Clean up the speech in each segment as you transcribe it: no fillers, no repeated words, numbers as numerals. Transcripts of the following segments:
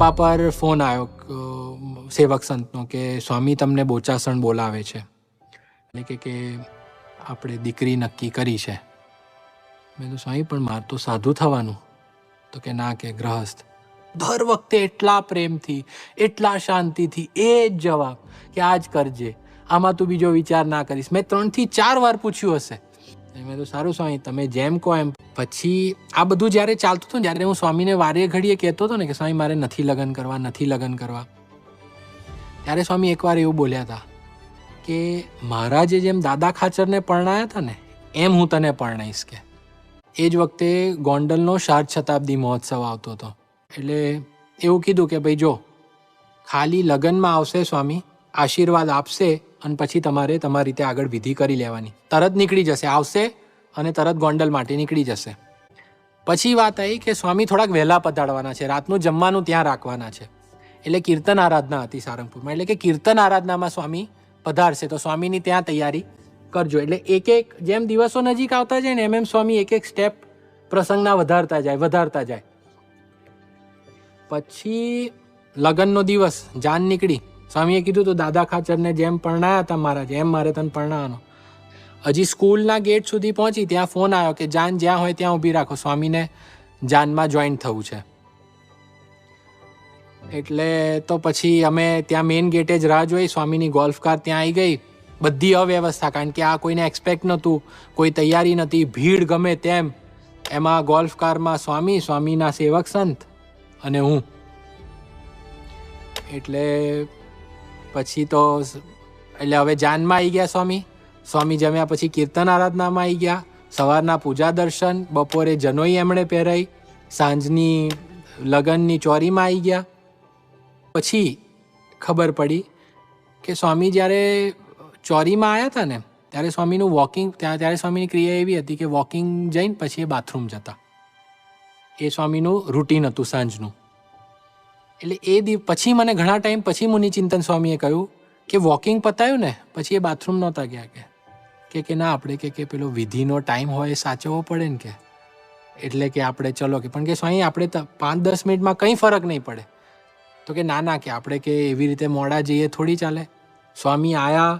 પપ્પા પર ફોન આવ્યો સેવક સંતનો કે સ્વામી તમને બોચાસણ બોલાવે છે, એટલે કે આપણે દીકરી નક્કી કરી છે. મેં તો સ્વામી પણ મારે તો સાધુ થવાનું. તો કે ના, કે ગ્રહસ્થ. દર વખતે એટલા પ્રેમથી, એટલા શાંતિથી એ જ જવાબ કે આ જ કરજે, આમાં તું બીજો વિચાર ના કરીશ. મેં 3 થી 4 વાર પૂછ્યું હશે. મેં તો સારું સ્વામી, તમે જેમ કહો એમ. પછી આ બધું જ્યારે ચાલતું હતું, જ્યારે હું સ્વામીને વારે ઘડીએ કહેતો હતો ને કે સ્વામી મારે નથી લગ્ન કરવા, ત્યારે સ્વામી એકવાર એવું બોલ્યા હતા કે મહારાજે જેમ દાદા ખાચરને પરણાયા હતા ને એમ હું તને પરણાઈશ. કે એ જ વખતે ગોંડલનો શારદ શતાબ્દી મહોત્સવ આવતો હતો. એટલે એવું કીધું કે ભાઈ જો, ખાલી લગ્નમાં આવશે સ્વામી, આશીર્વાદ આપશે અને પછી તમારે તમારી રીતે આગળ વિધિ કરી લેવાની. તરત નીકળી જશે, આવશે અને તરત ગોંડલ માટે નીકળી જશે. પછી વાત આવી કે સ્વામી થોડાક વહેલા પધારવાના છે, રાતનું જમવાનું ત્યાં રાખવાના છે. એટલે કીર્તન આરાધના હતી સારંગપુરમાં, એટલે કે કીર્તન આરાધનામાં સ્વામી પધારશે તો સ્વામીની ત્યાં તૈયારી કરજો. એટલે એક જેમ દિવસો નજીક આવતા જાય ને એમ સ્વામી એક સ્ટેપ પ્રસંગના વધારતા જાય. પછી લગ્નનો દિવસ જાન નીકળી. સ્વામીએ કીધું તો દાદા ખાચરને જેમ પરણાયા હતા મહારાજ એમ મારે તને પરણાવવાનો. હજી સ્કૂલના ગેટ સુધી પહોંચી ત્યાં ફોન આવ્યો કે જાન જ્યાં હોય ત્યાં ઊભી રાખો, સ્વામીને જાનમાં જોઈન્ટ થવું છે. એટલે તો પછી અમે ત્યાં મેઇન ગેટે જ રાહ જોઈ. સ્વામીની ગોલ્ફ કાર ત્યાં આવી ગઈ. બધી અવ્યવસ્થા, કારણ કે આ કોઈને એક્સપેક્ટ નહોતું, કોઈ તૈયારી નથી, ભીડ ગમે તેમ. એમાં ગોલ્ફ કારમાં સ્વામીના સેવક સંત અને હું. એટલે પછી તો હવે જાનમાં આવી ગયા સ્વામી જમ્યા પછી કીર્તન આરાધનામાં આવી ગયા. સવારના પૂજા દર્શન, બપોરે જનોઈ એમણે પહેરાઈ, સાંજની લગ્નની ચોરીમાં આવી ગયા. પછી ખબર પડી કે સ્વામી જ્યારે ચોરીમાં આવ્યા હતા ને ત્યારે સ્વામીનું વોકિંગ, ત્યારે સ્વામીની ક્રિયા એવી હતી કે વોકિંગ જઈને પછી એ બાથરૂમ જતા. એ સ્વામીનું રૂટીન હતું સાંજનું. એટલે પછી મને ઘણા ટાઈમ પછી મુનિચિંતન સ્વામીએ કહ્યું કે વોકિંગ પતાયું ને પછી એ બાથરૂમ નહોતા ગયા. કે ના, આપણે કે પેલો વિધિનો ટાઈમ હોય એ સાચવવો પડે ને. કે એટલે કે આપણે ચલો કે પણ કે સ્વામી આપણે 5-10 મિનિટમાં કંઈ ફરક નહીં પડે. તો કે ના, કે આપણે કે એવી રીતે મોડા જઈએ થોડી ચાલે. સ્વામી આયા,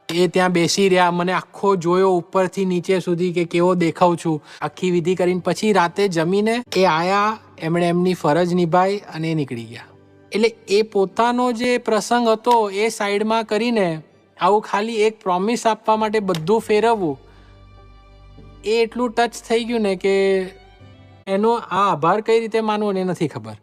એ ત્યાં બેસી રહ્યા, મને આખો જોયો ઉપરથી નીચે સુધી કે કેવો દેખાઉં છું. આખી વિધિ કરીને પછી રાતે જમીને એ આયા, એમણે એમની ફરજ નિભાઈ અને એ નીકળી ગયા. એટલે એ પોતાનો જે પ્રસંગ હતો એ સાઈડમાં કરીને આવું ખાલી એક પ્રોમિસ આપવા માટે બધું ફેરવવું, એ એટલું ટચ થઈ ગયું ને કે એનો આ આભાર કઈ રીતે માનવો એ નથી ખબર.